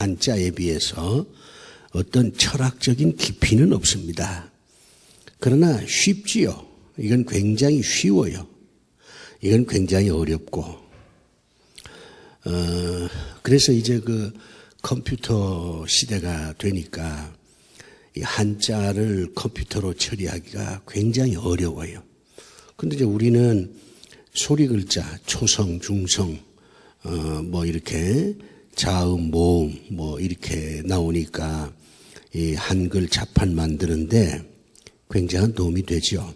한자에 비해서 어떤 철학적인 깊이는 없습니다. 그러나 쉽지요. 이건 굉장히 쉬워요. 이건 굉장히 어렵고, 그래서 이제 그 컴퓨터 시대가 되니까 이 한자를 컴퓨터로 처리하기가 굉장히 어려워요. 근데 이제 우리는 소리 글자, 초성, 중성, 뭐 이렇게 자음, 모음, 뭐 이렇게 나오니까 이 한글 자판 만드는데 굉장한 도움이 되죠.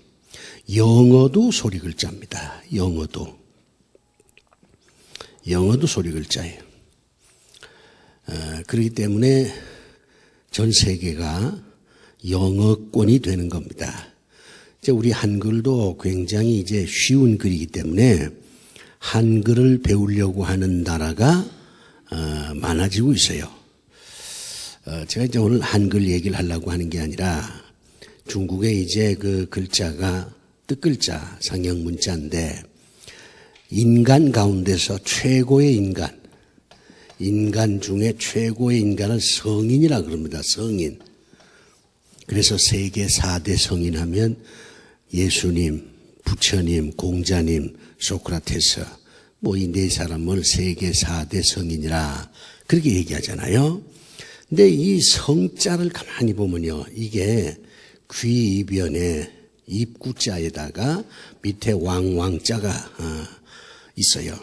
영어도 소리 글자입니다. 영어도 소리 글자예요. 그렇기 때문에 전 세계가 영어권이 되는 겁니다. 이제 우리 한글도 굉장히 이제 쉬운 글이기 때문에 한글을 배우려고 하는 나라가 많아지고 있어요. 제가 이제 오늘 한글 얘기를 하려고 하는 게 아니라 중국에 이제 그 글자가 뜻글자 상형 문자인데 인간 가운데서 최고의 인간 중에 최고의 인간을 성인이라 그럽니다. 성인. 그래서 세계 4대 성인 하면 예수님, 부처님, 공자님, 소크라테스 뭐 이 네 사람을 세계 4대 성인이라 그렇게 얘기하잖아요. 근데 이 성자를 가만히 보면요. 이게 귀이변에 입구자에다가 밑에 왕왕자가 있어요.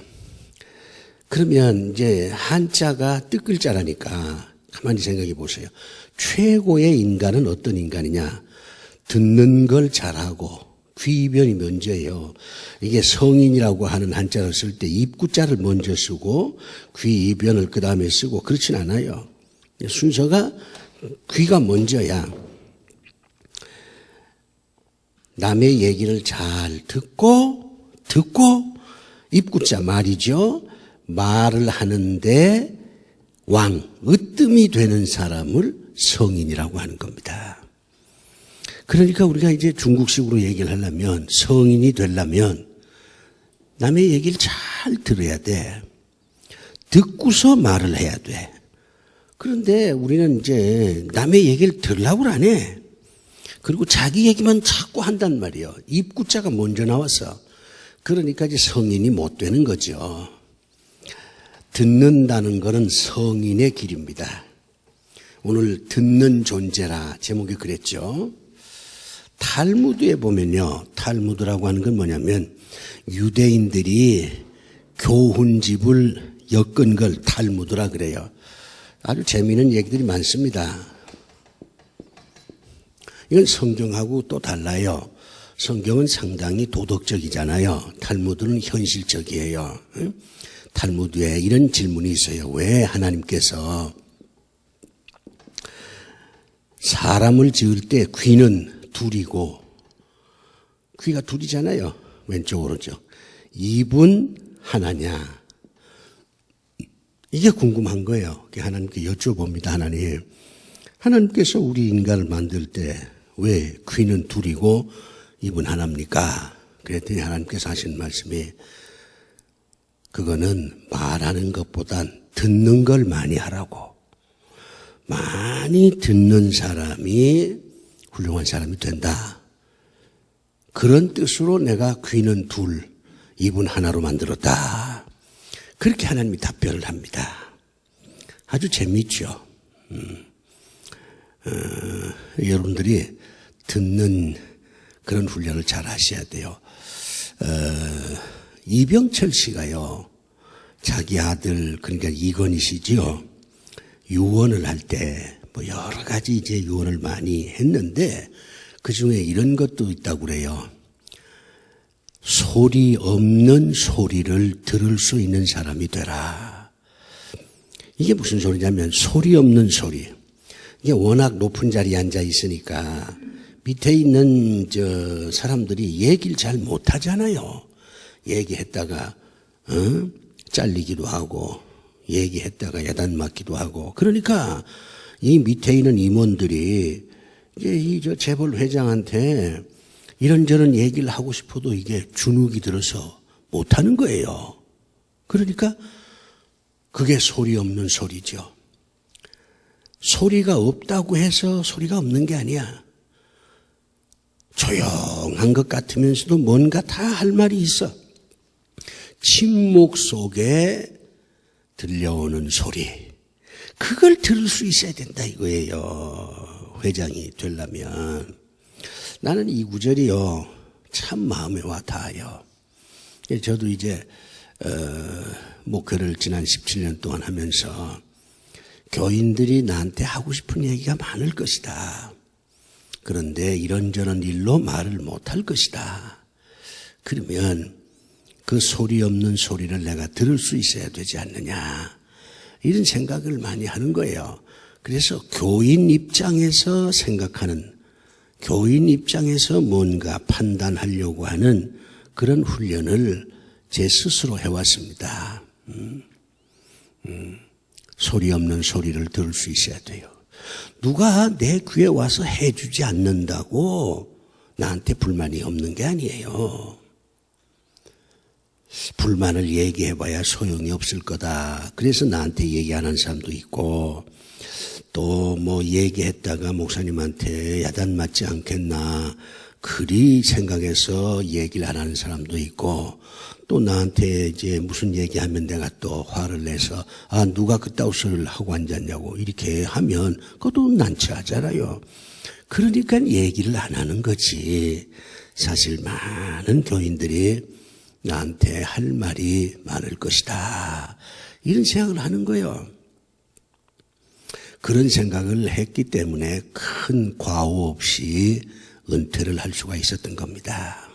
그러면 이제 한자가 뜻글자라니까 가만히 생각해 보세요. 최고의 인간은 어떤 인간이냐? 듣는 걸 잘하고 귀변이 먼저예요. 이게 성인이라고 하는 한자를 쓸 때 입구자를 먼저 쓰고 귀변을 그 다음에 쓰고 그렇진 않아요. 순서가 귀가 먼저야. 남의 얘기를 잘 듣고 입구자 말이죠. 말을 하는데 으뜸이 되는 사람을 성인이라고 하는 겁니다. 그러니까 우리가 이제 중국식으로 얘기를 하려면 성인이 되려면 남의 얘기를 잘 들어야 돼. 듣고서 말을 해야 돼. 그런데 우리는 이제 남의 얘기를 들으려고 안 해. 그리고 자기 얘기만 자꾸 한단 말이에요. 입구자가 먼저 나와서. 그러니까 이제 성인이 못 되는 거죠. 듣는다는 것은 성인의 길입니다. 오늘 듣는 존재라 제목이 그랬죠. 탈무드에 보면요. 탈무드라고 하는 건 뭐냐면 유대인들이 교훈집을 엮은 걸 탈무드라 그래요. 아주 재미있는 얘기들이 많습니다. 이건 성경하고 또 달라요. 성경은 상당히 도덕적이잖아요. 탈무드는 현실적이에요. 탈무드에 이런 질문이 있어요. 왜 하나님께서 사람을 지을 때 귀는 둘이고, 귀가 둘이잖아요. 왼쪽 오른쪽. 입은 하나냐. 이게 궁금한 거예요. 하나님께 여쭤봅니다. 하나님께서 우리 인간을 만들 때 왜 귀는 둘이고 입은 하나입니까? 그랬더니 하나님께서 하신 말씀이 그거는 말하는 것보단 듣는 걸 많이 하라고. 많이 듣는 사람이 훌륭한 사람이 된다. 그런 뜻으로 내가 귀는 둘, 입은 하나로 만들었다. 그렇게 하나님이 답변을 합니다. 아주 재미있죠. 여러분들이 듣는 그런 훈련을 잘 하셔야 돼요. 이병철 씨가요, 자기 아들, 그러니까 이건희 씨지요, 유언을 할 때, 뭐 여러 가지 이제 유언을 많이 했는데, 그 중에 이런 것도 있다고 그래요. 소리 없는 소리를 들을 수 있는 사람이 되라. 이게 무슨 소리냐면, 소리 없는 소리. 이게 워낙 높은 자리에 앉아 있으니까, 밑에 있는 사람들이 얘기를 잘 못하잖아요. 얘기했다가 잘리기도 하고 얘기했다가 야단 맞기도 하고. 그러니까 이 밑에 있는 임원들이 이제 이 재벌 회장한테 이런저런 얘기를 하고 싶어도 이게 주눅이 들어서 못하는 거예요. 그러니까 그게 소리 없는 소리죠. 소리가 없다고 해서 소리가 없는 게 아니야. 조용한 것 같으면서도 뭔가 다 할 말이 있어. 침묵 속에 들려오는 소리. 그걸 들을 수 있어야 된다 이거예요. 회장이 되려면. 나는 이 구절이요. 참 마음에 와 닿아요. 저도 이제 목회를 지난 17년 동안 하면서 교인들이 나한테 하고 싶은 얘기가 많을 것이다. 그런데 이런저런 일로 말을 못할 것이다. 그러면 그 소리 없는 소리를 내가 들을 수 있어야 되지 않느냐. 이런 생각을 많이 하는 거예요. 그래서 교인 입장에서 생각하는, 교인 입장에서 뭔가 판단하려고 하는 그런 훈련을 제 스스로 해왔습니다. 소리 없는 소리를 들을 수 있어야 돼요. 누가 내 귀에 와서 해주지 않는다고 나한테 불만이 없는 게 아니에요. 불만을 얘기해봐야 소용이 없을 거다. 그래서 나한테 얘기 안 하는 사람도 있고, 또 뭐 얘기했다가 목사님한테 야단 맞지 않겠나 그리 생각해서 얘기를 안 하는 사람도 있고, 또 나한테 이제 무슨 얘기하면 내가 또 화를 내서 누가 그따위 소리를 하고 앉았냐고 이렇게 하면 그것도 난처하잖아요. 그러니까 얘기를 안 하는 거지. 사실 많은 교인들이 나한테 할 말이 많을 것이다. 이런 생각을 하는 거예요. 그런 생각을 했기 때문에 큰 과오 없이 은퇴를 할 수가 있었던 겁니다.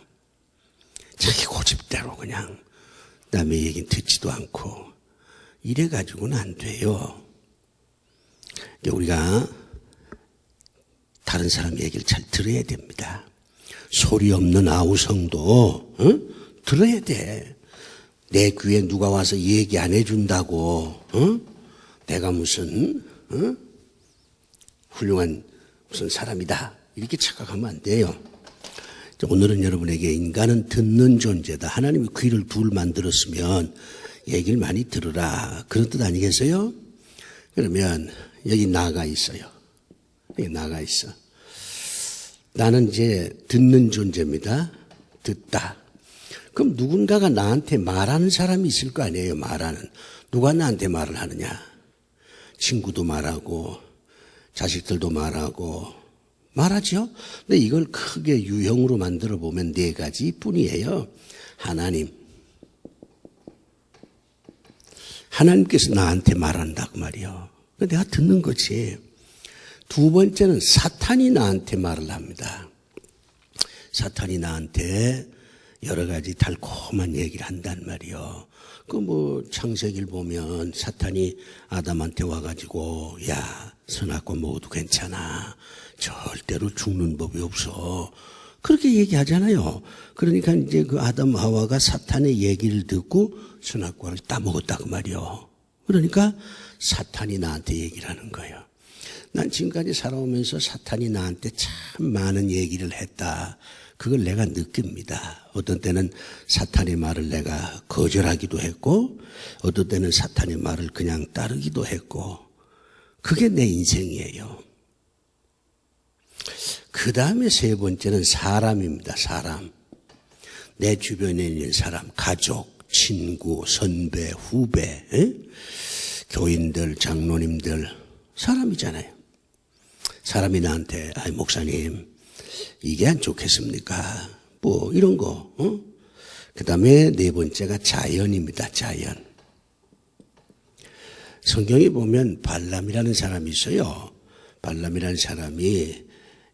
자기 고집대로 그냥 남의 얘기는 듣지도 않고 이래가지고는 안 돼요. 우리가 다른 사람 얘기를 잘 들어야 됩니다. 소리 없는 아우성도 들어야 돼. 내 귀에 누가 와서 얘기 안 해준다고 내가 무슨 훌륭한 무슨 사람이다 이렇게 착각하면 안 돼요. 오늘은 여러분에게 인간은 듣는 존재다. 하나님이 귀를 둘 만들었으면 얘기를 많이 들으라. 그런 뜻 아니겠어요? 그러면 여기 나가 있어요. 여기 나가 있어. 나는 이제 듣는 존재입니다. 듣다. 그럼 누군가가 나한테 말하는 사람이 있을 거 아니에요. 말하는. 누가 나한테 말을 하느냐. 친구도 말하고 자식들도 말하고 말하죠. 근데 이걸 크게 유형으로 만들어 보면 4가지 뿐이에요. 하나님께서 나한테 말한다고 말이요. 내가 듣는 거지. 2번째는 사탄이 나한테 말을 합니다. 사탄이 나한테 여러 가지 달콤한 얘기를 한단 말이요. 창세기를 보면 사탄이 아담한테 와가지고 야 선악과 먹어도 괜찮아. 절대로 죽는 법이 없어. 그렇게 얘기하잖아요. 그러니까 이제 그 아담 하와가 사탄의 얘기를 듣고 선악과를 따먹었다고 말이요. 그러니까 사탄이 나한테 얘기를 하는 거예요. 난 지금까지 살아오면서 사탄이 나한테 참 많은 얘기를 했다. 그걸 내가 느낍니다. 어떤 때는 사탄의 말을 내가 거절하기도 했고, 어떤 때는 사탄의 말을 그냥 따르기도 했고, 그게 내 인생이에요. 그 다음에 3번째는 사람입니다. 사람. 내 주변에 있는 사람, 가족, 친구, 선배, 후배, 교인들, 장로님들, 사람이잖아요. 사람이 나한테 목사님 이게 안 좋겠습니까? 이런 거. 그 다음에 4번째가 자연입니다. 자연. 성경에 보면 발람이라는 사람이 있어요. 발람이라는 사람이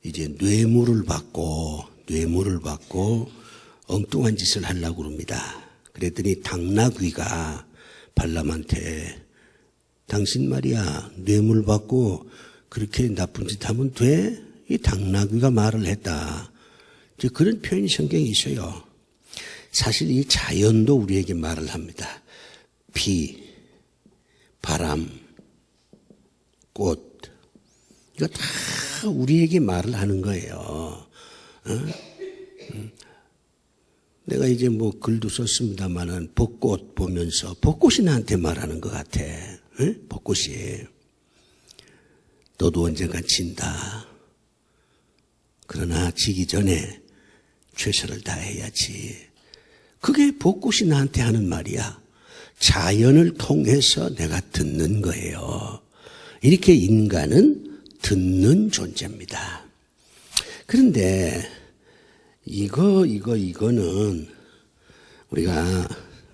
이제 뇌물을 받고 엉뚱한 짓을 하려고 합니다. 그랬더니 당나귀가 발람한테 당신 말이야 뇌물 받고 그렇게 나쁜 짓 하면 돼? 이 당나귀가 말을 했다. 이제 그런 표현이 성경에 있어요. 사실 이 자연도 우리에게 말을 합니다. 비, 바람, 꽃. 이거 다 우리에게 말을 하는 거예요. 내가 이제 글도 썼습니다만은 벚꽃 보면서 벚꽃이 나한테 말하는 것 같아. 벚꽃이. 너도 언젠간 진다. 그러나 지기 전에 최선을 다해야지. 그게 벚꽃이 나한테 하는 말이야. 자연을 통해서 내가 듣는 거예요. 이렇게 인간은 듣는 존재입니다. 그런데 이거는 우리가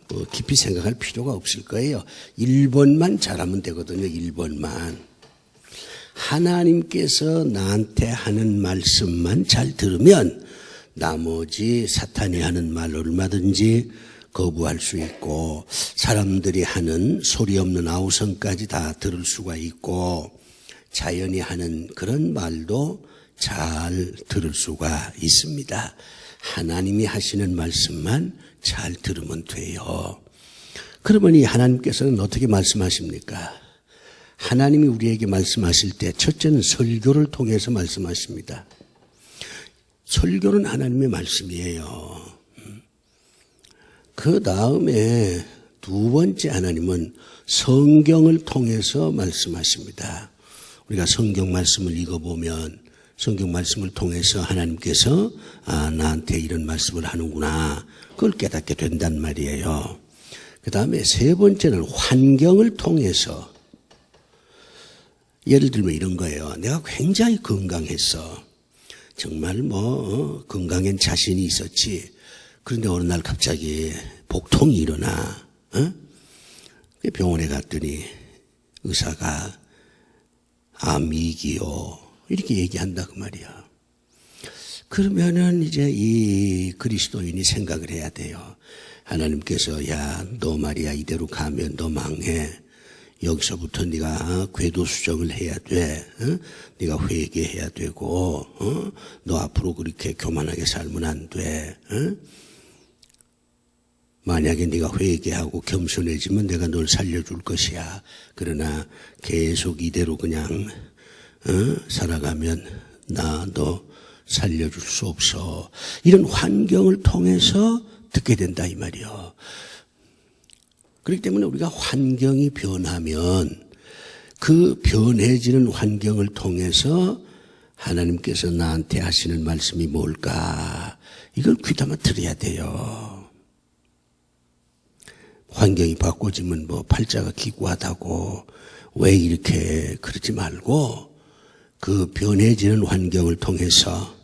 뭐 깊이 생각할 필요가 없을 거예요. 1번만 잘하면 되거든요. 1번만. 하나님께서 나한테 하는 말씀만 잘 들으면 나머지 사탄이 하는 말 얼마든지 거부할 수 있고 사람들이 하는 소리 없는 아우성까지 다 들을 수가 있고 자연이 하는 그런 말도 잘 들을 수가 있습니다. 하나님이 하시는 말씀만 잘 들으면 돼요. 그러면 이 하나님께서는 어떻게 말씀하십니까? 하나님이 우리에게 말씀하실 때 첫째는 설교를 통해서 말씀하십니다. 설교는 하나님의 말씀이에요. 그 다음에 두 번째 하나님은 성경을 통해서 말씀하십니다. 우리가 성경 말씀을 읽어보면 성경 말씀을 통해서 하나님께서 나한테 이런 말씀을 하는구나. 그걸 깨닫게 된단 말이에요. 그 다음에 세 번째는 환경을 통해서 예를 들면 이런 거예요. 내가 굉장히 건강했어. 정말 건강엔 자신이 있었지. 그런데 어느 날 갑자기 복통이 일어나. 병원에 갔더니 의사가 암이기요. 이렇게 얘기한다 그 말이야. 그러면은 이제 이 그리스도인이 생각을 해야 돼요. 하나님께서 야, 너 말이야 이대로 가면 너 망해. 여기서부터 네가 궤도 수정을 해야 돼. 네가 회개해야 되고 너 앞으로 그렇게 교만하게 살면 안 돼. 만약에 네가 회개하고 겸손해지면 내가 널 살려줄 것이야. 그러나 계속 이대로 그냥 살아가면 너 살려줄 수 없어. 이런 환경을 통해서 듣게 된다 이 말이요. 그렇기 때문에 우리가 환경이 변하면 그 변해지는 환경을 통해서 하나님께서 나한테 하시는 말씀이 뭘까? 이걸 귀담아 들어야 돼요. 환경이 바꿔지면 팔자가 기구하다고 왜 이렇게 그러지 말고 그 변해지는 환경을 통해서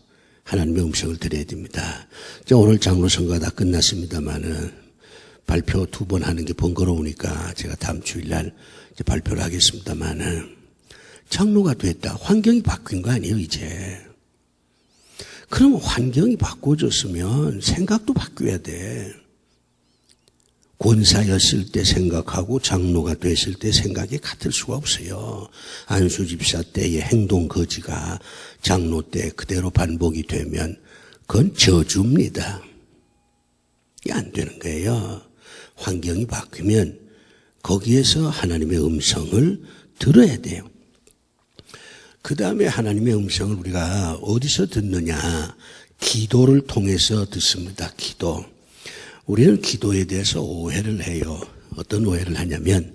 하나님의 음성을 들어야 됩니다. 오늘 장로 선거가 다 끝났습니다만은 발표 2번 하는 게 번거로우니까 제가 다음 주일날 발표를 하겠습니다만은 장로가 됐다. 환경이 바뀐 거 아니에요 이제. 그럼 환경이 바꿔졌으면 생각도 바뀌어야 돼. 권사였을 때 생각하고 장로가 됐을 때 생각이 같을 수가 없어요. 안수집사 때의 행동 거지가 장로 때 그대로 반복이 되면 그건 저주입니다. 이게 안 되는 거예요. 환경이 바뀌면 거기에서 하나님의 음성을 들어야 돼요. 그 다음에 하나님의 음성을 우리가 어디서 듣느냐? 기도를 통해서 듣습니다. 기도. 우리는 기도에 대해서 오해를 해요. 어떤 오해를 하냐면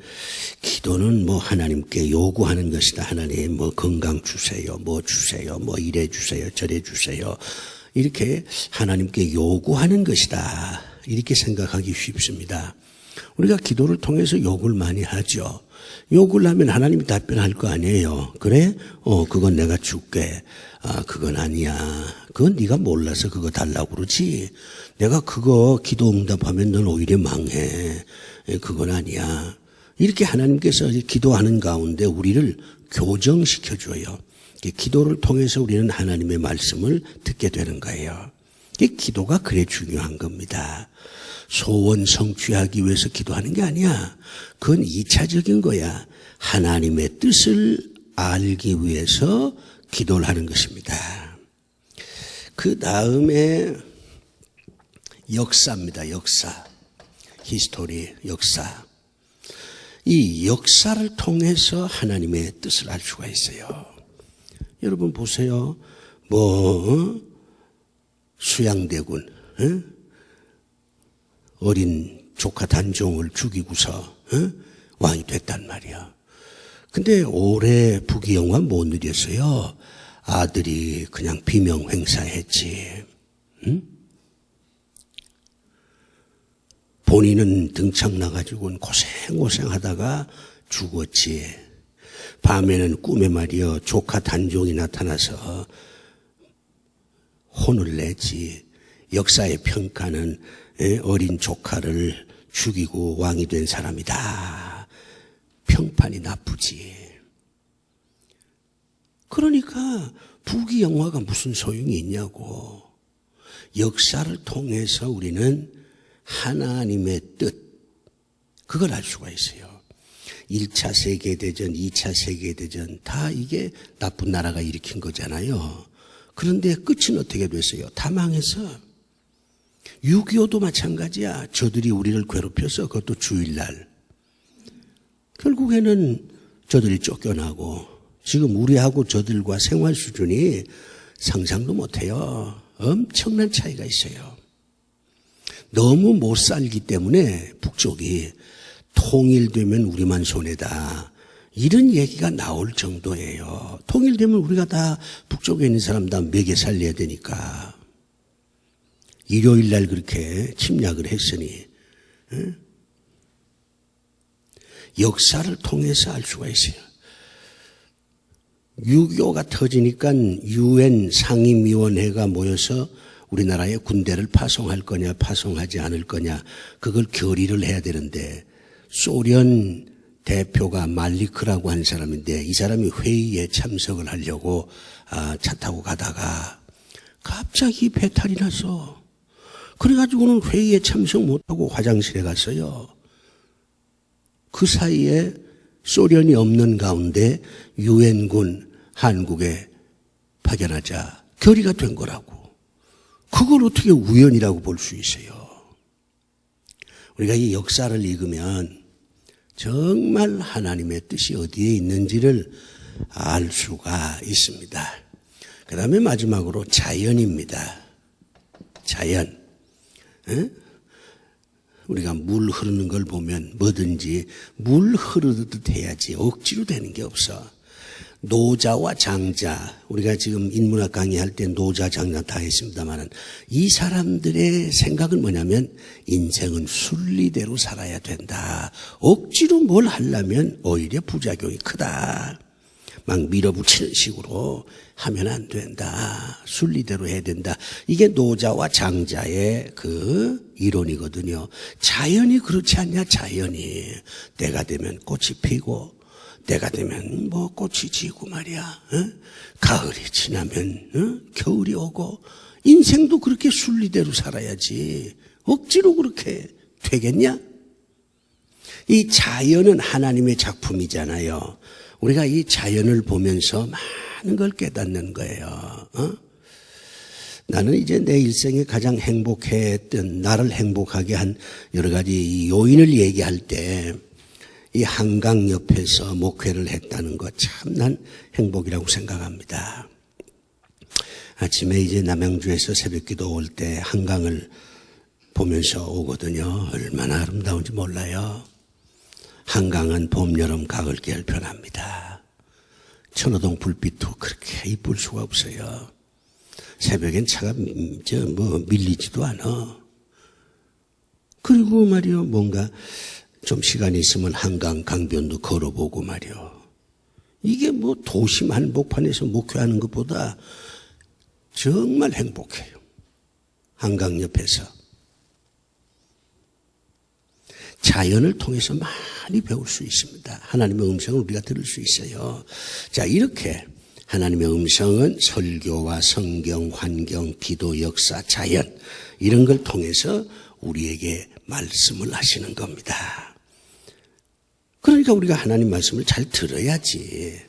기도는 하나님께 요구하는 것이다. 하나님 건강 주세요. 주세요. 이래 주세요. 저래 주세요. 이렇게 하나님께 요구하는 것이다. 이렇게 생각하기 쉽습니다. 우리가 기도를 통해서 요구를 많이 하죠. 요구를 하면 하나님이 답변할 거 아니에요. 그래? 그건 내가 줄게. 그건 아니야. 그건 네가 몰라서 그거 달라고 그러지. 내가 그거 기도 응답하면 넌 오히려 망해. 그건 아니야. 이렇게 하나님께서 기도하는 가운데 우리를 교정시켜줘요. 기도를 통해서 우리는 하나님의 말씀을 듣게 되는 거예요. 기도가 그래 중요한 겁니다. 소원 성취하기 위해서 기도하는 게 아니야. 그건 2차적인 거야. 하나님의 뜻을 알기 위해서 기도를 하는 것입니다. 그 다음에 역사입니다. 역사. 히스토리, 역사. 이 역사를 통해서 하나님의 뜻을 알 수가 있어요. 여러분 보세요. 수양대군 어린 조카 단종을 죽이고서 왕이 됐단 말이야. 근데 올해 부귀영화 못 누렸어요. 아들이 그냥 비명 행사했지. 응? 본인은 등창 나가지고는 고생하다가 죽었지. 밤에는 꿈에 말이여 조카 단종이 나타나서 혼을 내지. 역사의 평가는 어린 조카를 죽이고 왕이 된 사람이다. 평판이 나쁘지. 그러니까 부귀영화가 무슨 소용이 있냐고. 역사를 통해서 우리는 하나님의 뜻, 그걸 알 수가 있어요. 1차 세계대전, 2차 세계대전 다 이게 나쁜 나라가 일으킨 거잖아요. 그런데 끝은 어떻게 됐어요? 다 망해서. 6.25도 마찬가지야. 저들이 우리를 괴롭혀서 그것도 주일날. 결국에는 저들이 쫓겨나고 지금 우리하고 저들과 생활 수준이 상상도 못해요. 엄청난 차이가 있어요. 너무 못 살기 때문에 북쪽이 통일되면 우리만 손해다. 이런 얘기가 나올 정도예요. 통일되면 우리가 다 북쪽에 있는 사람 다 먹여 살려야 되니까. 일요일 날 그렇게 침략을 했으니 역사를 통해서 알 수가 있어요. 6.25가 터지니까 UN 상임위원회가 모여서 우리나라에 군대를 파송할 거냐 파송하지 않을 거냐 그걸 결의를 해야 되는데 소련 대표가 말리크라고 한 사람인데 이 사람이 회의에 참석을 하려고 차 타고 가다가 갑자기 배탈이 나서 그래가지고는 회의에 참석 못하고 화장실에 갔어요. 그 사이에 소련이 없는 가운데 유엔군 한국에 파견하자 결의가 된 거라고. 그걸 어떻게 우연이라고 볼 수 있어요. 우리가 이 역사를 읽으면 정말 하나님의 뜻이 어디에 있는지를 알 수가 있습니다. 그 다음에 마지막으로 자연입니다. 자연. 우리가 물 흐르는 걸 보면 뭐든지 물 흐르듯 해야지 억지로 되는 게 없어. 노자와 장자, 우리가 지금 인문학 강의할 때 노자, 장자 다 했습니다만 이 사람들의 생각은 뭐냐면 인생은 순리대로 살아야 된다. 억지로 뭘 하려면 오히려 부작용이 크다. 막 밀어붙이는 식으로 하면 안 된다. 순리대로 해야 된다. 이게 노자와 장자의 그 이론이거든요. 자연이 그렇지 않냐, 자연이. 때가 되면 꽃이 피고 때가 되면 뭐 꽃이 지고 말이야. 가을이 지나면 겨울이 오고 인생도 그렇게 순리대로 살아야지. 억지로 그렇게 되겠냐? 이 자연은 하나님의 작품이잖아요. 우리가 이 자연을 보면서 많은 걸 깨닫는 거예요. 나는 이제 내 일생에 가장 행복했던, 나를 행복하게 한 여러 가지 요인을 얘기할 때 이 한강 옆에서 목회를 했다는 것 참 난 행복이라고 생각합니다. 아침에 이제 남양주에서 새벽기도 올 때 한강을 보면서 오거든요. 얼마나 아름다운지 몰라요. 한강은 봄, 여름, 가을, 겨울 변합니다. 천호동 불빛도 그렇게 이쁠 수가 없어요. 새벽엔 차가 밀리지도 않아. 그리고 말이요, 뭔가 좀 시간이 있으면 한강 강변도 걸어보고 말이요. 이게 뭐 도심 한복판에서 목회하는 것보다 정말 행복해요. 한강 옆에서. 자연을 통해서 많이 배울 수 있습니다. 하나님의 음성을 우리가 들을 수 있어요. 자, 이렇게 하나님의 음성은 설교와 성경, 환경, 기도, 역사, 자연 이런 걸 통해서 우리에게 말씀을 하시는 겁니다. 그러니까 우리가 하나님 말씀을 잘 들어야지.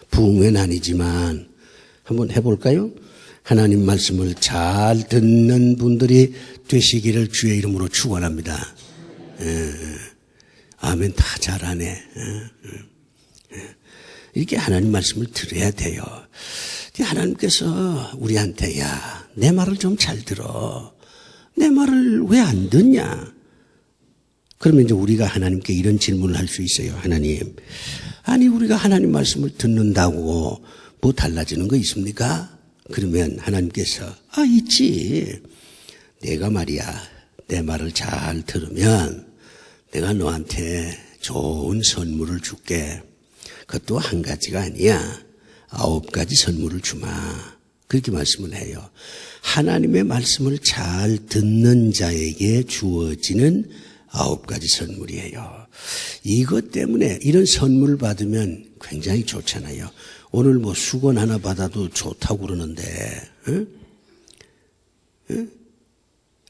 부흥은 아니지만 한번 해볼까요? 하나님 말씀을 잘 듣는 분들이 되시기를 주의 이름으로 축원합니다. 아멘. 다 잘하네. 이렇게 하나님 말씀을 들어야 돼요. 하나님께서 우리한테 야, 내 말을 좀 잘 들어. 내 말을 왜 안 듣냐? 그러면 이제 우리가 하나님께 이런 질문을 할 수 있어요. 하나님, 아니 우리가 하나님 말씀을 듣는다고 뭐 달라지는 거 있습니까? 그러면 하나님께서 있지. 내가 말이야 내 말을 잘 들으면 내가 너한테 좋은 선물을 줄게. 그것도 한 가지가 아니야. 9가지 선물을 주마. 그렇게 말씀을 해요. 하나님의 말씀을 잘 듣는 자에게 주어지는 9가지 선물이에요. 이것 때문에 이런 선물을 받으면 굉장히 좋잖아요. 오늘 뭐 수건 하나 받아도 좋다고 그러는데, 응? 응?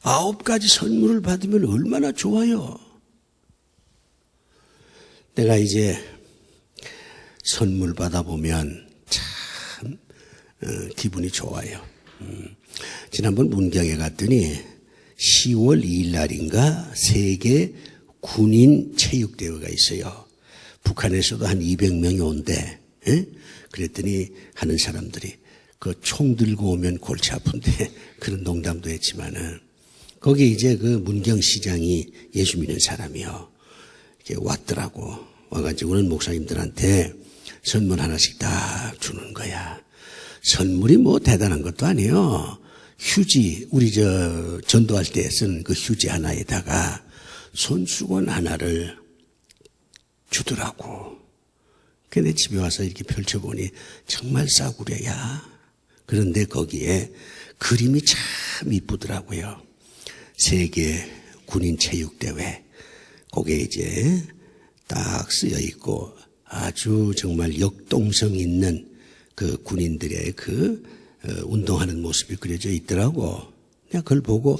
9가지 선물을 받으면 얼마나 좋아요. 내가 이제 선물 받아보면 참 기분이 좋아요. 지난번 문경에 갔더니 10월 2일 날인가 세계 군인 체육대회가 있어요. 북한에서도 한 200명이 온대. 그랬더니 하는 사람들이 그 총 들고 오면 골치 아픈데 그런 농담도 했지만은 거기 이제 그 문경시장이 예수 믿는 사람이요. 이렇게 왔더라고. 와가지고는 목사님들한테 선물 하나씩 딱 주는 거야. 선물이 뭐 대단한 것도 아니에요. 휴지, 우리 전도할 때 쓴 그 휴지 하나에다가 손수건 하나를 주더라고. 근데 집에 와서 이렇게 펼쳐보니 정말 싸구려야. 그런데 거기에 그림이 참 이쁘더라고요. 세계 군인 체육대회. 거기에 이제 딱 쓰여 있고 아주 정말 역동성 있는 그 군인들의 그 운동하는 모습이 그려져 있더라고. 내가 그걸 보고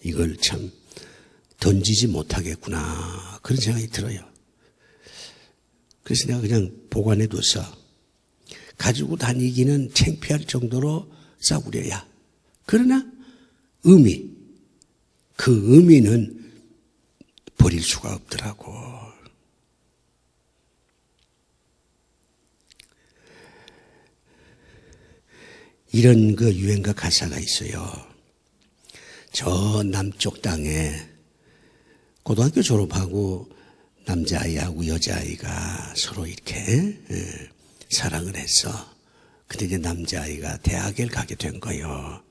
이걸 참 던지지 못하겠구나 그런 생각이 들어요. 그래서 내가 그냥 보관해 둬서 가지고 다니기는 창피할 정도로 싸구려야. 그러나 그 의미는 버릴 수가 없더라고. 이런 그 유행가 가사가 있어요. 저 남쪽 땅에 고등학교 졸업하고 남자아이하고 여자아이가 서로 이렇게 사랑을 했어. 근데 이제 남자아이가 대학에 가게 된 거예요.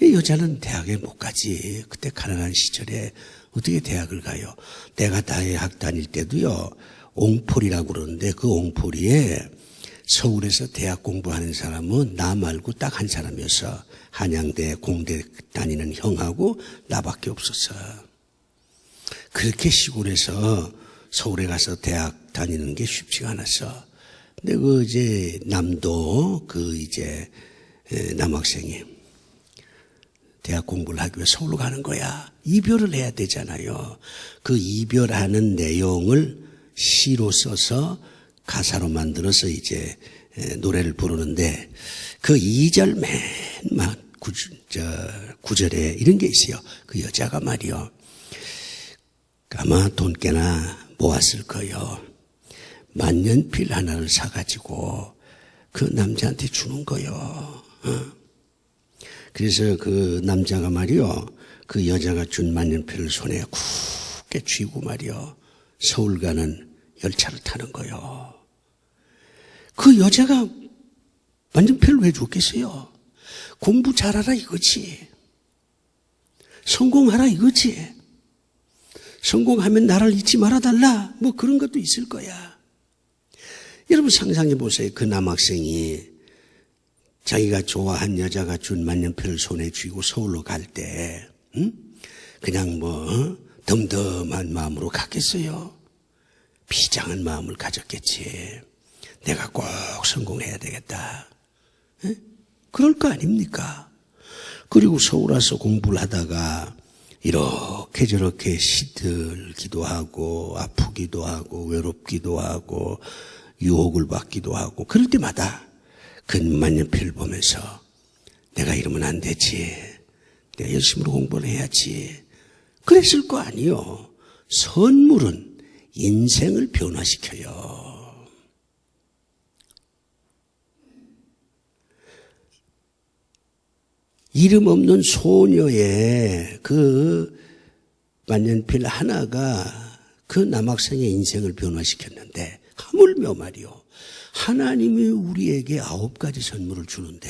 여자는 대학에 못 가지. 그때 가난한 시절에 어떻게 대학을 가요? 내가 대학 다닐 때도요, 옹폴이라고 그러는데 그 옹폴이에 서울에서 대학 공부하는 사람은 나 말고 딱 한 사람이었어. 한양대, 공대 다니는 형하고 나밖에 없었어. 그렇게 시골에서 서울에 가서 대학 다니는 게 쉽지가 않았어. 근데 그 이제 남도 그 이제 남학생이 대학 공부를 하기 위해 서울로 가는 거야. 이별을 해야 되잖아요. 그 이별하는 내용을 시로 써서 가사로 만들어서 이제 노래를 부르는데 그 2절 맨 막 구절에 이런 게 있어요. 그 여자가 말이요. 아마 돈 꽤나 모았을 거요. 만년필 하나를 사가지고 그 남자한테 주는 거요. 그래서 그 남자가 말이요. 그 여자가 준 만년필을 손에 굳게 쥐고 말이요. 서울 가는 열차를 타는 거요. 그 여자가 만년필을 왜 줬겠어요? 공부 잘하라 이거지. 성공하라 이거지. 성공하면 나를 잊지 말아달라. 뭐 그런 것도 있을 거야. 여러분 상상해 보세요. 그 남학생이 자기가 좋아한 여자가 준 만년필을 손에 쥐고 서울로 갈 때 그냥 뭐 덤덤한 마음으로 갔겠어요? 비장한 마음을 가졌겠지. 내가 꼭 성공해야 되겠다. 그럴 거 아닙니까? 그리고 서울 와서 공부를 하다가 이렇게 저렇게 시들기도 하고 아프기도 하고 외롭기도 하고 유혹을 받기도 하고 그럴 때마다 그 만년필을 보면서 내가 이러면 안 되지. 내가 열심히 공부를 해야지. 그랬을 거 아니요. 선물은 인생을 변화시켜요. 이름 없는 소녀의 그 만년필 하나가 그 남학생의 인생을 변화시켰는데 하물며 말이요. 하나님이 우리에게 9가지 선물을 주는데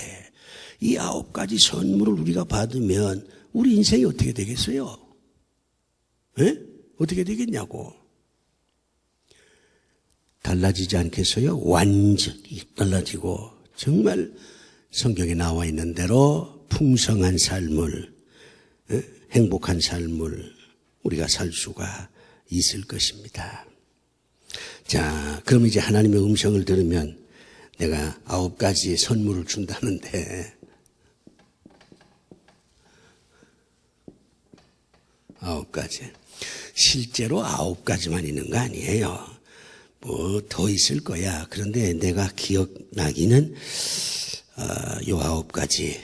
이 9가지 선물을 우리가 받으면 우리 인생이 어떻게 되겠어요? 예? 어떻게 되겠냐고. 달라지지 않겠어요? 완전히 달라지고 정말 성경에 나와 있는 대로 풍성한 삶을, 행복한 삶을 우리가 살 수가 있을 것입니다. 자, 그럼 이제 하나님의 음성을 들으면 내가 9가지 선물을 준다는데 9가지. 실제로 9가지만 있는 거 아니에요. 뭐 더 있을 거야. 그런데 내가 기억나기는 요 9가지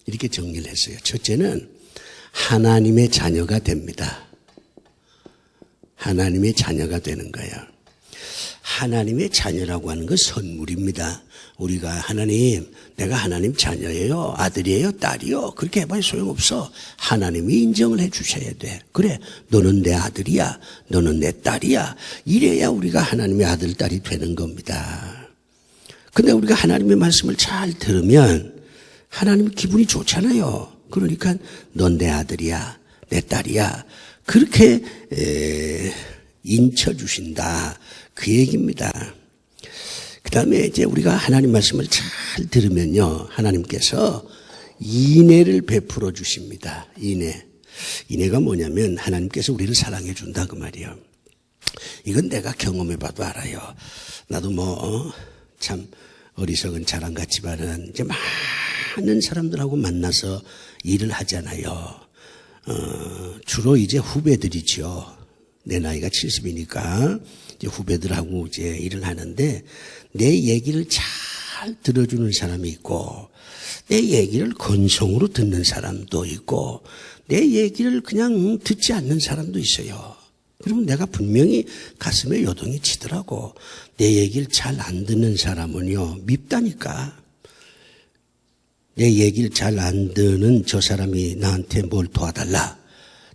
이렇게 정리를 했어요. 첫째는 하나님의 자녀가 됩니다. 하나님의 자녀가 되는 거예요. 하나님의 자녀라고 하는 건 선물입니다. 우리가 하나님, 내가 하나님 자녀예요. 아들이에요. 딸이요. 그렇게 해봐야 소용없어. 하나님이 인정을 해 주셔야 돼. 그래, 너는 내 아들이야. 너는 내 딸이야. 이래야 우리가 하나님의 아들, 딸이 되는 겁니다. 근데 우리가 하나님의 말씀을 잘 들으면 하나님 기분이 좋잖아요. 그러니까 넌 내 아들이야. 내 딸이야. 그렇게 인쳐주신다. 그 얘기입니다. 그 다음에 이제 우리가 하나님 말씀을 잘 들으면요. 하나님께서 인애를 베풀어 주십니다. 인애. 인애가 뭐냐면 하나님께서 우리를 사랑해 준다 그 말이에요. 이건 내가 경험해 봐도 알아요. 나도 참 어리석은 자랑 같지만은 이제 많은 사람들하고 만나서 일을 하잖아요. 주로 이제 후배들이죠. 내 나이가 70이니까 이제 후배들하고 이제 일을 하는데 내 얘기를 잘 들어주는 사람이 있고 내 얘기를 건성으로 듣는 사람도 있고 내 얘기를 그냥 듣지 않는 사람도 있어요. 그러면 내가 분명히 가슴에 요동이 치더라고. 내 얘기를 잘 안 듣는 사람은요 밉다니까. 내 얘기를 잘 안 듣는 저 사람이 나한테 뭘 도와달라.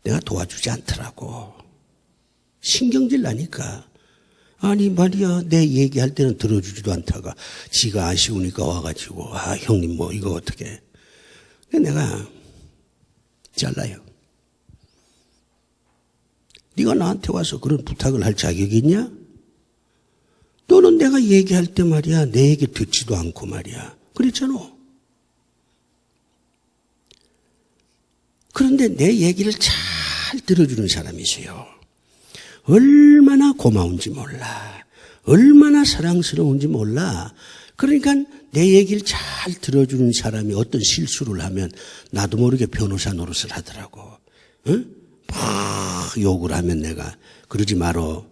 내가 도와주지 않더라고. 신경질 나니까. 아니 말이야 내 얘기할 때는 들어주지도 않다가 지가 아쉬우니까 와가지고 형님 뭐 이거 어떻게. 내가 잘라요. 네가 나한테 와서 그런 부탁을 할 자격이 있냐? 너는 내가 얘기할 때 말이야 내 얘기 듣지도 않고 말이야. 그랬잖아. 그런데 내 얘기를 잘 들어주는 사람이 있어요. 얼마나 고마운지 몰라. 얼마나 사랑스러운지 몰라. 그러니까 내 얘기를 잘 들어주는 사람이 어떤 실수를 하면 나도 모르게 변호사 노릇을 하더라고. 응? 막 욕을 하면 내가 그러지 말어.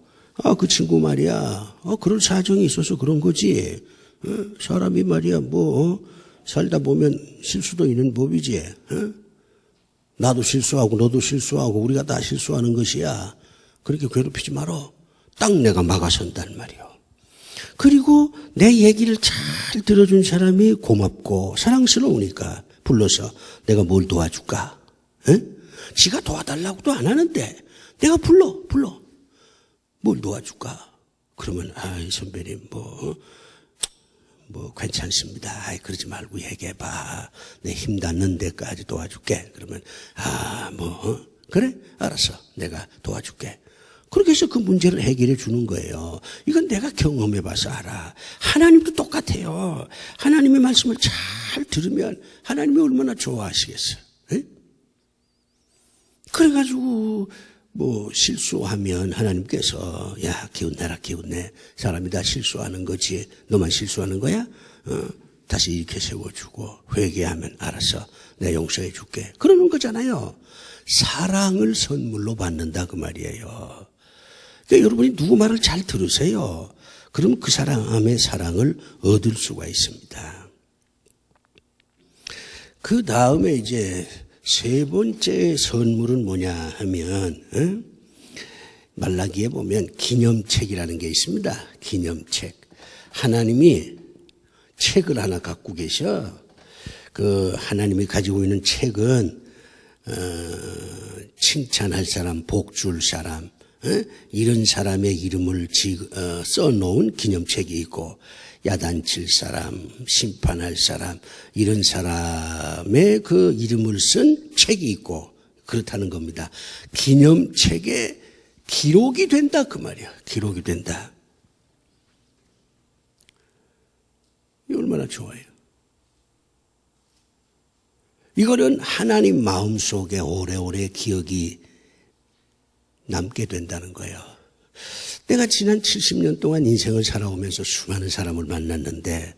그 친구 말이야. 그런 사정이 있어서 그런 거지. 사람이 말이야 살다 보면 실수도 있는 법이지. 나도 실수하고 너도 실수하고 우리가 다 실수하는 것이야. 그렇게 괴롭히지 말어. 딱 내가 막아선단 말이요. 그리고 내 얘기를 잘 들어준 사람이 고맙고 사랑스러우니까 불러서 내가 뭘 도와줄까? 지가 도와달라고도 안 하는데 내가 불러. 뭘 도와줄까? 그러면 선배님 뭐 괜찮습니다. 그러지 말고 얘기해봐. 내 힘 닿는 데까지 도와줄게. 그러면 그래? 알았어. 내가 도와줄게. 그렇게 해서 그 문제를 해결해 주는 거예요. 이건 내가 경험해 봐서 알아. 하나님도 똑같아요. 하나님의 말씀을 잘 들으면 하나님이 얼마나 좋아하시겠어요. 그래가지고 실수하면 하나님께서 야 기운내 사람이 다 실수하는 거지 너만 실수하는 거야? 다시 이렇게 세워주고 회개하면 알았어 내가 용서해 줄게 그러는 거잖아요. 사랑을 선물로 받는다 그 말이에요. 그러니까 여러분이 누구 말을 잘 들으세요. 그러면 그 사람의 사랑을 얻을 수가 있습니다. 그 다음에 이제 세 번째 선물은 뭐냐 하면 말라기에 보면 기념책이라는 게 있습니다. 기념책. 하나님이 책을 하나 갖고 계셔. 그 하나님이 가지고 있는 책은 칭찬할 사람, 복 줄 사람, 이런 사람의 이름을 써놓은 기념책이 있고, 야단칠 사람, 심판할 사람, 이런 사람의 그 이름을 쓴 책이 있고, 그렇다는 겁니다. 기념책에 기록이 된다, 그 말이야. 기록이 된다. 이 얼마나 좋아요. 이거는 하나님 마음속에 오래오래 기억이 남게 된다는 거예요. 내가 지난 70년 동안 인생을 살아오면서 수많은 사람을 만났는데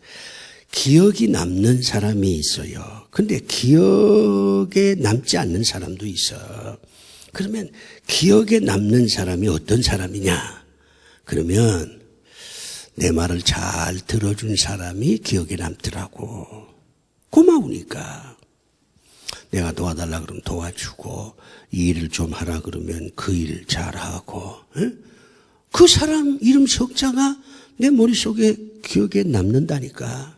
기억이 남는 사람이 있어요. 근데 기억에 남지 않는 사람도 있어. 그러면 기억에 남는 사람이 어떤 사람이냐? 그러면 내 말을 잘 들어준 사람이 기억에 남더라고. 고마우니까. 내가 도와달라 그러면 도와주고, 이 일을 좀 하라 그러면 그 일 잘하고, 그 사람 이름 석자가 내 머릿속에 기억에 남는다니까.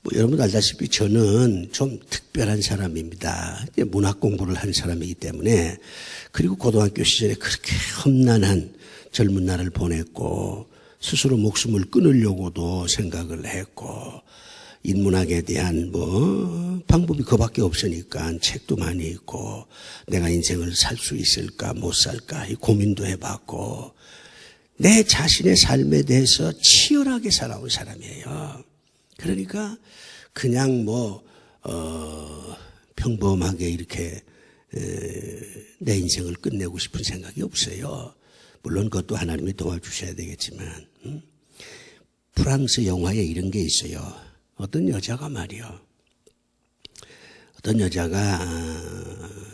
뭐 여러분 알다시피 저는 좀 특별한 사람입니다. 문학 공부를 한 사람이기 때문에, 그리고 고등학교 시절에 그렇게 험난한 젊은 날을 보냈고, 스스로 목숨을 끊으려고도 생각을 했고, 인문학에 대한 방법이 그밖에 없으니까 책도 많이 읽고, 내가 인생을 살 수 있을까 못 살까 이 고민도 해봤고, 내 자신의 삶에 대해서 치열하게 살아온 사람이에요. 그러니까 그냥 평범하게 이렇게 내 인생을 끝내고 싶은 생각이 없어요. 물론 그것도 하나님이 도와주셔야 되겠지만, 프랑스 영화에 이런 게 있어요. 어떤 여자가 말이요. 어떤 여자가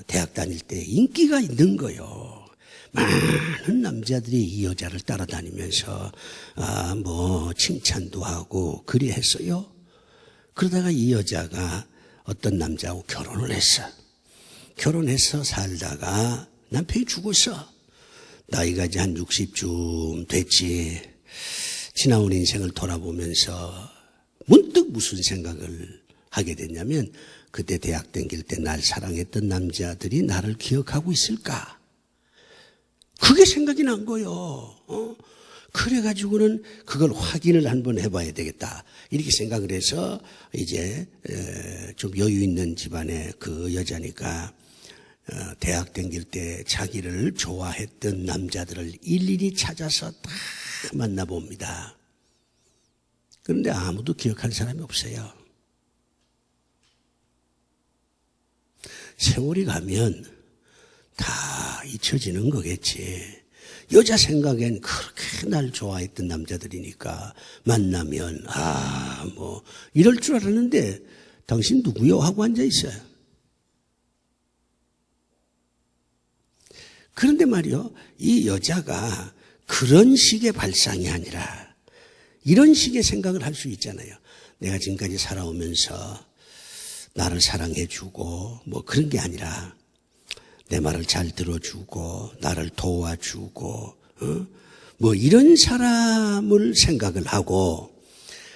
대학 다닐 때 인기가 있는 거요. 많은 남자들이 이 여자를 따라다니면서 칭찬도 하고 그리 했어요. 그러다가 이 여자가 어떤 남자하고 결혼을 했어. 결혼해서 살다가 남편이 죽었어. 나이가 이제 한 60쯤 됐지. 지나온 인생을 돌아보면서 문득 무슨 생각을 하게 됐냐면, 그때 대학 다닐 때 날 사랑했던 남자들이 나를 기억하고 있을까? 그게 생각이 난 거요. 그래가지고는 그걸 확인을 한번 해봐야 되겠다. 이렇게 생각을 해서 이제 좀 여유 있는 집안의 그 여자니까 대학 다닐 때 자기를 좋아했던 남자들을 일일이 찾아서 다 만나봅니다. 그런데 아무도 기억하는 사람이 없어요. 세월이 가면 다 잊혀지는 거겠지. 여자 생각엔 그렇게 날 좋아했던 남자들이니까 만나면 이럴 줄 알았는데 당신 누구요? 하고 앉아 있어요. 그런데 말이요, 이 여자가 그런 식의 발상이 아니라 이런 식의 생각을 할 수 있잖아요. 내가 지금까지 살아오면서 나를 사랑해주고 그런 게 아니라 내 말을 잘 들어주고 나를 도와주고 이런 사람을 생각을 하고,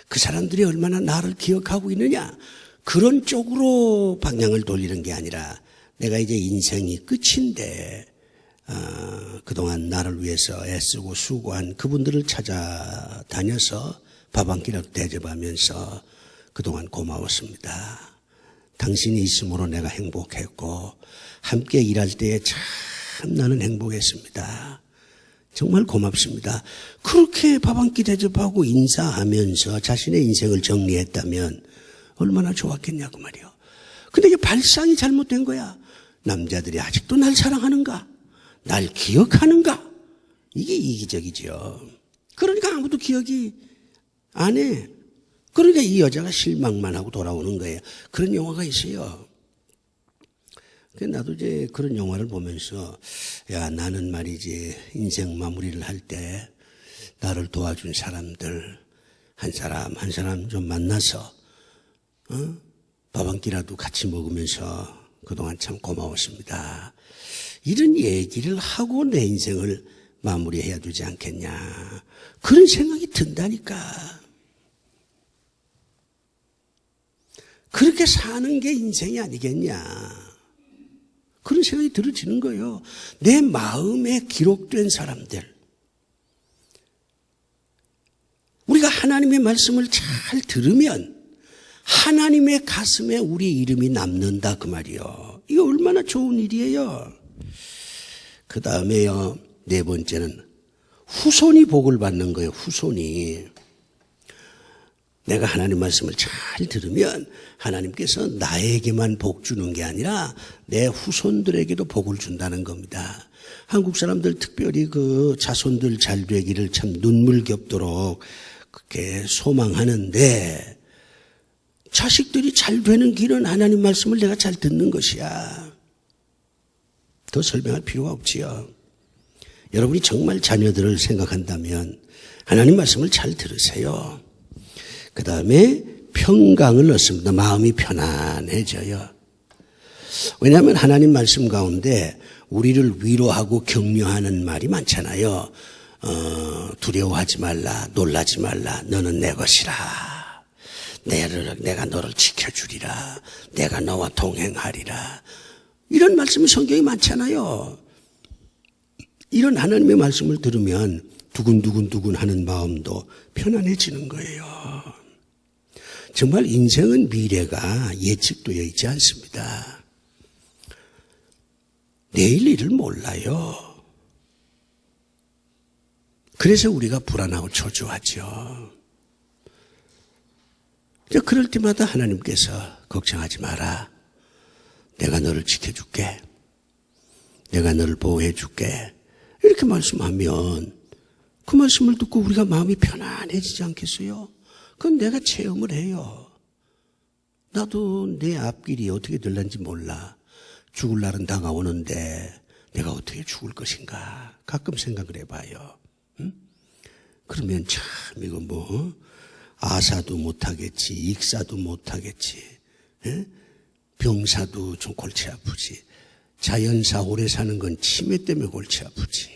그 사람들이 얼마나 나를 기억하고 있느냐, 그런 쪽으로 방향을 돌리는 게 아니라, 내가 이제 인생이 끝인데 그동안 나를 위해서 애쓰고 수고한 그분들을 찾아다녀서 밥 한 끼라도 대접하면서 그동안 고마웠습니다. 당신이 있음으로 내가 행복했고 함께 일할 때에 참 나는 행복했습니다. 정말 고맙습니다. 그렇게 밥 한 끼 대접하고 인사하면서 자신의 인생을 정리했다면 얼마나 좋았겠냐고 말이요. 근데 이게 발상이 잘못된 거야. 남자들이 아직도 날 사랑하는가? 날 기억하는가? 이게 이기적이죠. 그러니까 아무도 기억이 안 해. 그러니까 이 여자가 실망만 하고 돌아오는 거예요. 그런 영화가 있어요. 나도 이제 그런 영화를 보면서, 나는 말이지 인생 마무리를 할 때 나를 도와준 사람들 한 사람 한 사람 좀 만나서 밥 한 끼라도 같이 먹으면서 그동안 참 고마웠습니다. 이런 얘기를 하고 내 인생을 마무리해야 되지 않겠냐, 그런 생각이 든다니까. 그렇게 사는 게 인생이 아니겠냐. 그런 생각이 들어지는 거예요. 내 마음에 기록된 사람들. 우리가 하나님의 말씀을 잘 들으면 하나님의 가슴에 우리 이름이 남는다 그 말이요. 이거 얼마나 좋은 일이에요. 그 다음에요. 네 번째는 후손이 복을 받는 거예요. 후손이. 내가 하나님 말씀을 잘 들으면 하나님께서 나에게만 복 주는 게 아니라 내 후손들에게도 복을 준다는 겁니다. 한국 사람들 특별히 그 자손들 잘 되기를 참 눈물겹도록 그렇게 소망하는데 자식들이 잘 되는 길은 하나님 말씀을 내가 잘 듣는 것이야. 더 설명할 필요가 없지요. 여러분이 정말 자녀들을 생각한다면 하나님 말씀을 잘 들으세요. 그 다음에 평강을 얻습니다. 마음이 편안해져요. 왜냐하면 하나님 말씀 가운데 우리를 위로하고 격려하는 말이 많잖아요. 두려워하지 말라, 놀라지 말라, 너는 내 것이라. 내가 너를 지켜주리라. 내가 너와 동행하리라. 이런 말씀이 성경에 많잖아요. 이런 하나님의 말씀을 들으면 두근두근 하는 마음도 편안해지는 거예요. 정말 인생은 미래가 예측되어 있지 않습니다. 내일 일을 몰라요. 그래서 우리가 불안하고 초조하죠. 그럴 때마다 하나님께서 걱정하지 마라. 내가 너를 지켜줄게. 내가 너를 보호해줄게. 이렇게 말씀하면 그 말씀을 듣고 우리가 마음이 편안해지지 않겠어요? 그건 내가 체험을 해요. 나도 내 앞길이 어떻게 될는지 몰라. 죽을 날은 다가오는데 내가 어떻게 죽을 것인가 가끔 생각을 해봐요. 응? 그러면 참 이거 뭐 아사도 못하겠지, 익사도 못하겠지, 에? 병사도 좀 골치 아프지, 자연사 오래 사는 건 치매 때문에 골치 아프지,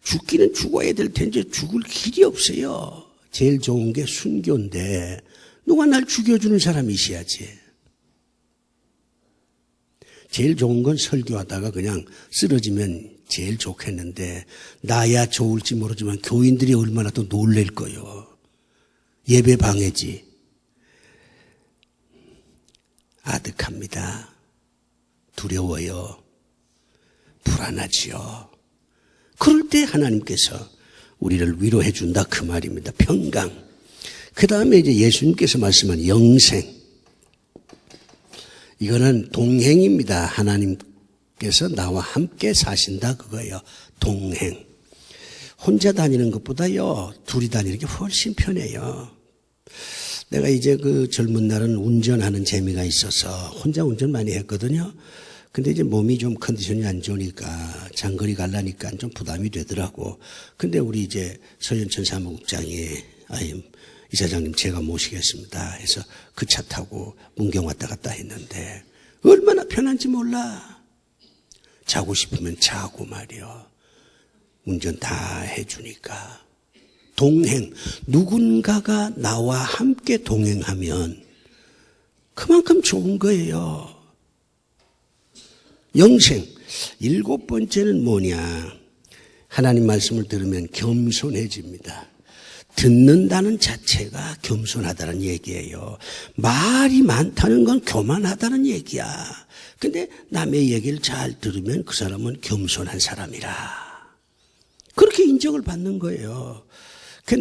죽기는 죽어야 될 텐데 죽을 길이 없어요. 제일 좋은 게 순교인데 누가 날 죽여주는 사람이 있어야지. 제일 좋은 건 설교하다가 그냥 쓰러지면 제일 좋겠는데 나야 좋을지 모르지만 교인들이 얼마나 또 놀랄 거요. 예배 방해지. 아득합니다. 두려워요. 불안하지요. 그럴 때 하나님께서 우리를 위로해 준다 그 말입니다. 평강. 그 다음에 이제 예수님께서 말씀한 영생. 이거는 동행입니다. 하나님께서 나와 함께 사신다 그거예요. 동행. 혼자 다니는 것보다요, 둘이 다니는 게 훨씬 편해요. 내가 이제 그 젊은 날은 운전하는 재미가 있어서 혼자 운전 많이 했거든요. 근데 이제 몸이 좀 컨디션이 안 좋으니까 장거리 가려니까 좀 부담이 되더라고. 근데 우리 이제 서현천 사무국장이 이사장님 제가 모시겠습니다 해서 그 차 타고 문경 왔다 갔다 했는데 얼마나 편한지 몰라. 자고 싶으면 자고 말이요. 운전 다 해주니까. 동행. 누군가가 나와 함께 동행하면 그만큼 좋은 거예요. 영생. 7번째는 뭐냐. 하나님 말씀을 들으면 겸손해집니다. 듣는다는 자체가 겸손하다는 얘기예요. 말이 많다는 건 교만하다는 얘기야. 근데 남의 얘기를 잘 들으면 그 사람은 겸손한 사람이라. 그렇게 인정을 받는 거예요.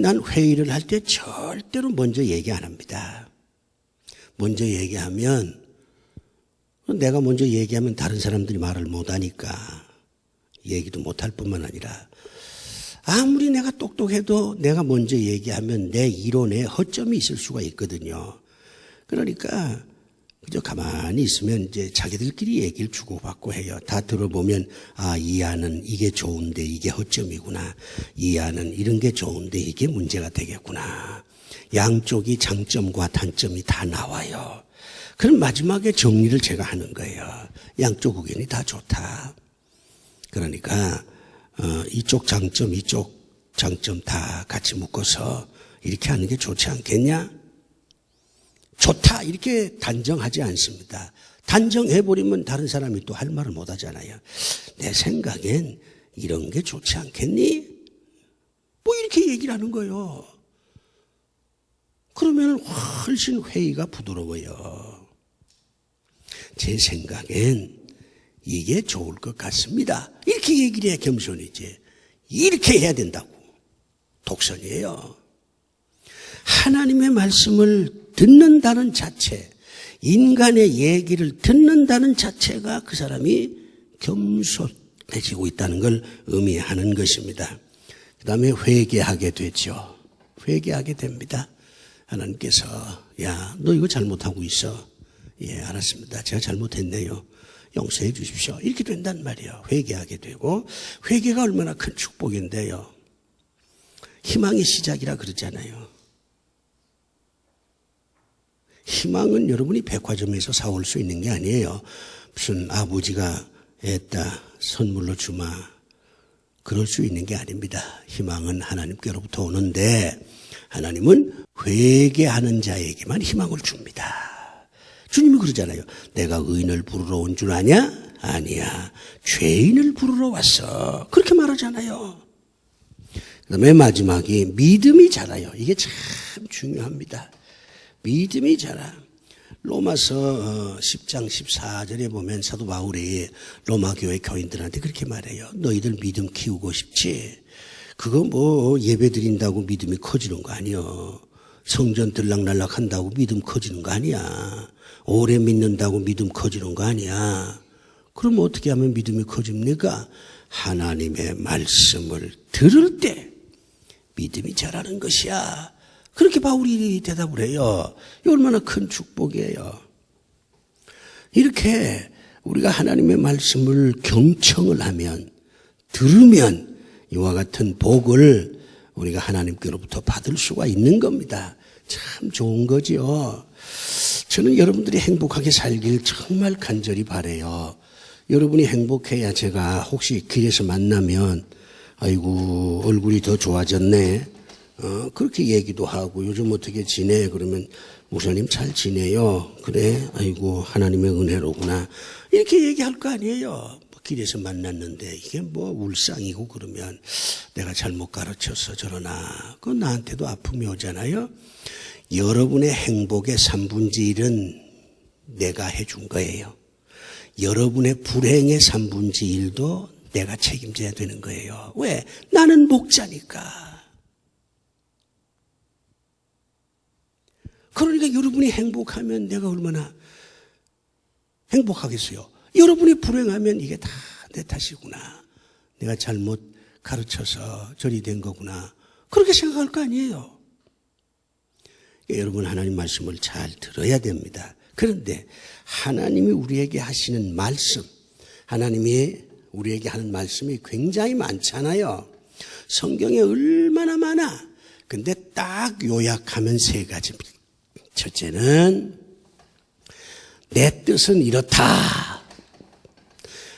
난 회의를 할 때 절대로 먼저 얘기 안 합니다. 먼저 얘기하면 내가 먼저 얘기하면 다른 사람들이 말을 못하니까 얘기도 못할 뿐만 아니라 아무리 내가 똑똑해도 내가 먼저 얘기하면 내 이론에 허점이 있을 수가 있거든요. 그러니까 그저 가만히 있으면 이제 자기들끼리 얘기를 주고받고 해요. 다 들어보면 이 안은 이게 좋은데 이게 허점이구나. 이 안은 이런 게 좋은데 이게 문제가 되겠구나. 양쪽이 장점과 단점이 다 나와요. 그럼 마지막에 정리를 제가 하는 거예요. 양쪽 의견이 다 좋다. 그러니까 이쪽 장점 이쪽 장점 다 같이 묶어서 이렇게 하는 게 좋지 않겠냐? 좋다 이렇게 단정하지 않습니다. 단정해버리면 다른 사람이 또 할 말을 못 하잖아요. 내 생각엔 이런 게 좋지 않겠니? 뭐 이렇게 얘기를 하는 거예요. 그러면 훨씬 회의가 부드러워요. 제 생각엔 이게 좋을 것 같습니다. 이렇게 얘기를 해야 겸손이지. 이렇게 해야 된다고. 독선이에요. 하나님의 말씀을 듣는다는 자체, 인간의 얘기를 듣는다는 자체가 그 사람이 겸손해지고 있다는 걸 의미하는 것입니다. 그 다음에 회개하게 되죠. 회개하게 됩니다. 하나님께서 야, 너 이거 잘못하고 있어. 예, 알았습니다. 제가 잘못했네요. 용서해 주십시오. 이렇게 된단 말이에요. 회개하게 되고 회개가 얼마나 큰 축복인데요. 희망의 시작이라 그러잖아요. 희망은 여러분이 백화점에서 사올 수 있는 게 아니에요. 무슨 아버지가 애따 선물로 주마 그럴 수 있는 게 아닙니다. 희망은 하나님께로부터 오는데 하나님은 회개하는 자에게만 희망을 줍니다. 주님이 그러잖아요. 내가 의인을 부르러 온 줄 아냐? 아니야. 죄인을 부르러 왔어. 그렇게 말하잖아요. 그 다음에 마지막이 믿음이 자라요. 이게 참 중요합니다. 믿음이 자라. 로마서 10장 14절에 보면 사도 바울이 로마 교회 교인들한테 그렇게 말해요. 너희들 믿음 키우고 싶지? 그거 뭐 예배 드린다고 믿음이 커지는 거 아니요. 성전 들락날락 한다고 믿음 커지는 거 아니야. 오래 믿는다고 믿음 커지는 거 아니야. 그럼 어떻게 하면 믿음이 커집니까? 하나님의 말씀을 들을 때 믿음이 자라는 것이야. 그렇게 바울이 대답을 해요. 이 얼마나 큰 축복이에요. 이렇게 우리가 하나님의 말씀을 경청을 하면, 들으면 이와 같은 복을 우리가 하나님께로부터 받을 수가 있는 겁니다. 참 좋은 거지요. 저는 여러분들이 행복하게 살길 정말 간절히 바라요. 여러분이 행복해야 제가 혹시 길에서 만나면 아이고 얼굴이 더 좋아졌네. 그렇게 얘기도 하고 요즘 어떻게 지내? 그러면 목사님 잘 지내요. 그래? 아이고 하나님의 은혜로구나. 이렇게 얘기할 거 아니에요. 길에서 만났는데 이게 뭐 울상이고 그러면 내가 잘못 가르쳐서 저러나. 그건 나한테도 아픔이 오잖아요. 여러분의 행복의 3분의 1은 내가 해준 거예요. 여러분의 불행의 3분의 1도 내가 책임져야 되는 거예요. 왜? 나는 목자니까. 그러니까 여러분이 행복하면 내가 얼마나 행복하겠어요. 여러분이 불행하면 이게 다 내 탓이구나. 내가 잘못 가르쳐서 저리 된 거구나. 그렇게 생각할 거 아니에요. 그러니까 여러분 하나님 말씀을 잘 들어야 됩니다. 그런데 하나님이 우리에게 하시는 말씀, 하나님이 우리에게 하는 말씀이 굉장히 많잖아요. 성경에 얼마나 많아. 근데 딱 요약하면 3가지입니다. 첫째는 내 뜻은 이렇다.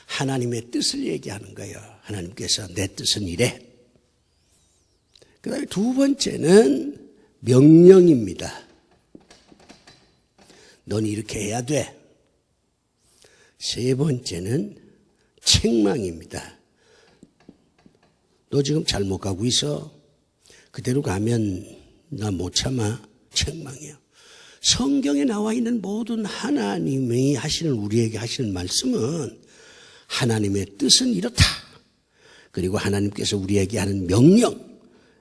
하나님의 뜻을 얘기하는 거예요. 하나님께서 내 뜻은 이래. 그 다음에 2번째는 명령입니다. 넌 이렇게 해야 돼. 3번째는 책망입니다. 너 지금 잘못 가고 있어. 그대로 가면 나 못 참아. 책망이요. 성경에 나와 있는 모든 하나님이 하시는 우리에게 하시는 말씀은 하나님의 뜻은 이렇다. 그리고 하나님께서 우리에게 하는 명령,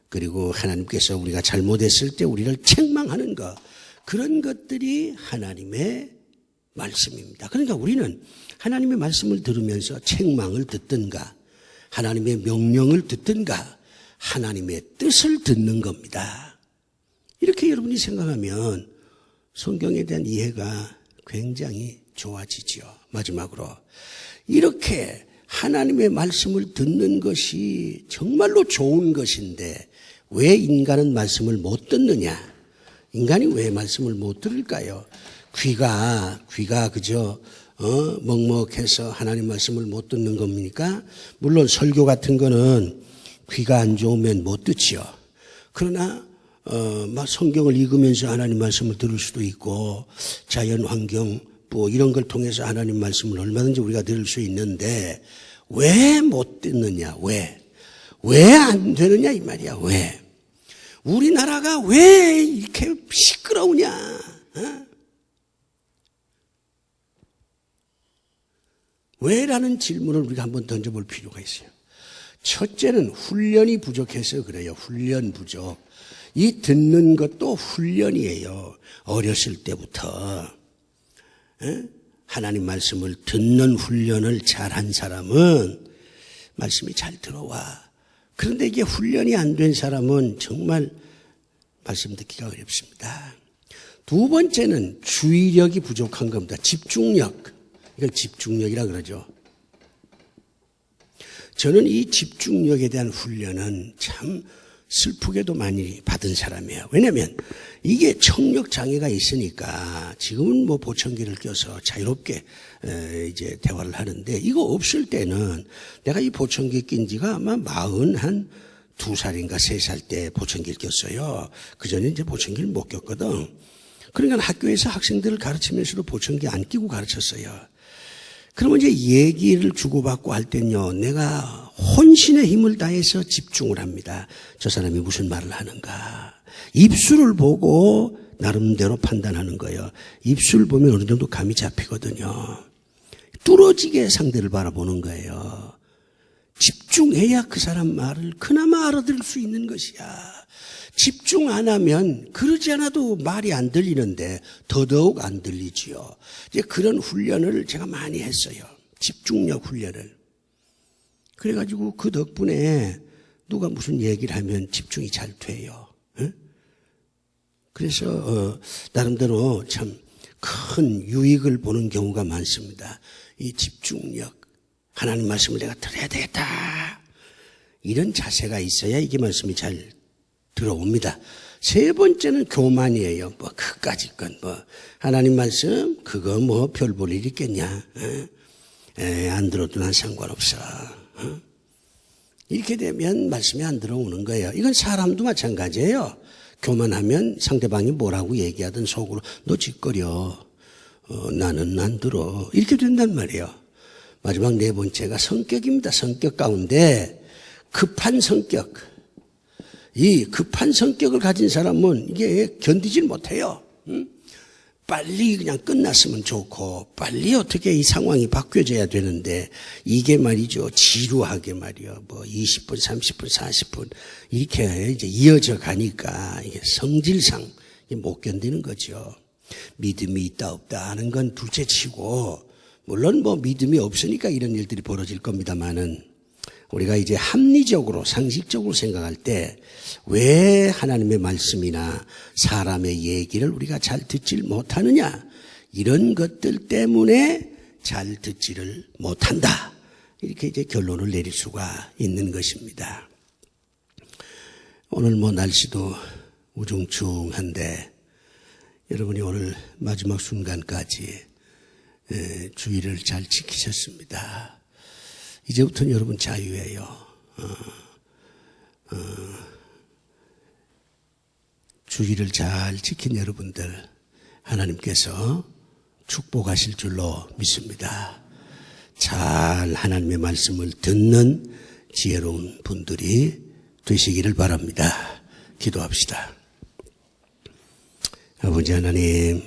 그리고 하나님께서 우리가 잘못했을 때 우리를 책망하는 것, 그런 것들이 하나님의 말씀입니다. 그러니까 우리는 하나님의 말씀을 들으면서 책망을 듣든가 하나님의 명령을 듣든가 하나님의 뜻을 듣는 겁니다. 이렇게 여러분이 생각하면 성경에 대한 이해가 굉장히 좋아지죠. 마지막으로 이렇게 하나님의 말씀을 듣는 것이 정말로 좋은 것인데 왜 인간은 말씀을 못 듣느냐? 인간이 왜 말씀을 못 들을까요? 귀가 그저 먹먹해서 하나님 말씀을 못 듣는 겁니까? 물론 설교 같은 거는 귀가 안 좋으면 못 듣지요. 그러나 막 성경을 읽으면서 하나님 말씀을 들을 수도 있고, 자연 환경, 뭐 이런 걸 통해서 하나님 말씀을 얼마든지 우리가 들을 수 있는데, 왜 못 듣느냐, 왜 안 되느냐, 이 말이야, 왜. 우리나라가 왜 이렇게 시끄러우냐, 어? 왜라는 질문을 우리가 한번 던져볼 필요가 있어요. 첫째는 훈련이 부족해서 그래요. 훈련 부족. 이 듣는 것도 훈련이에요. 어렸을 때부터 하나님 말씀을 듣는 훈련을 잘한 사람은 말씀이 잘 들어와. 그런데 이게 훈련이 안 된 사람은 정말 말씀 듣기가 어렵습니다. 두 번째는 주의력이 부족한 겁니다. 집중력. 이걸 집중력이라 그러죠. 저는 이 집중력에 대한 훈련은 참 슬프게도 많이 받은 사람이에요. 왜냐하면 이게 청력 장애가 있으니까 지금은 뭐 보청기를 껴서 자유롭게 이제 대화를 하는데, 이거 없을 때는 내가 이 보청기 낀 지가 아마 42살인가 3살 때 보청기를 꼈어요. 그 전에 이제 보청기를 못 꼈거든. 그러니까 학교에서 학생들을 가르치면서도 보청기 안 끼고 가르쳤어요. 그러면 이제 얘기를 주고받고 할 때는요, 내가 혼신의 힘을 다해서 집중을 합니다. 저 사람이 무슨 말을 하는가. 입술을 보고 나름대로 판단하는 거예요. 입술 보면 어느 정도 감이 잡히거든요. 뚫어지게 상대를 바라보는 거예요. 집중해야 그 사람 말을 그나마 알아들을 수 있는 것이야. 집중 안 하면 그러지 않아도 말이 안 들리는데 더더욱 안 들리지요. 이제 그런 훈련을 제가 많이 했어요. 집중력 훈련을. 그래가지고 그 덕분에 누가 무슨 얘기를 하면 집중이 잘 돼요. 그래서 나름대로 참 큰 유익을 보는 경우가 많습니다. 이 집중력. 하나님 말씀을 내가 들어야 되겠다. 이런 자세가 있어야 이게 말씀이 잘 들어옵니다. 세 번째는 교만이에요. 뭐 그까짓 건 뭐 하나님 말씀 그거 뭐 별 볼 일 있겠냐. 안 들어도 난 상관없어. 이렇게 되면 말씀이 안 들어오는 거예요. 이건 사람도 마찬가지예요. 교만하면 상대방이 뭐라고 얘기하든 속으로 너 짓거려. 나는 안 들어. 이렇게 된단 말이에요. 마지막 네 번째가 성격입니다. 성격 가운데 급한 성격. 이 급한 성격을 가진 사람은 이게 견디질 못해요. 빨리 그냥 끝났으면 좋고 빨리 어떻게 이 상황이 바뀌어져야 되는데 이게 말이죠. 지루하게 말이요. 뭐 20분, 30분, 40분 이렇게 이제 이어져 가니까 이게 성질상 못 견디는 거죠. 믿음이 있다 없다 하는 건 둘째치고 물론 뭐 믿음이 없으니까 이런 일들이 벌어질 겁니다만은 우리가 이제 합리적으로 상식적으로 생각할 때 왜 하나님의 말씀이나 사람의 얘기를 우리가 잘 듣질 못하느냐, 이런 것들 때문에 잘 듣지를 못한다, 이렇게 이제 결론을 내릴 수가 있는 것입니다. 오늘 뭐 날씨도 우중충한데 여러분이 오늘 마지막 순간까지 주의를 잘 지키셨습니다. 이제부터는 여러분 자유예요. 주의를 잘 지킨 여러분들 하나님께서 축복하실 줄로 믿습니다. 잘 하나님의 말씀을 듣는 지혜로운 분들이 되시기를 바랍니다. 기도합시다. 아버지 하나님,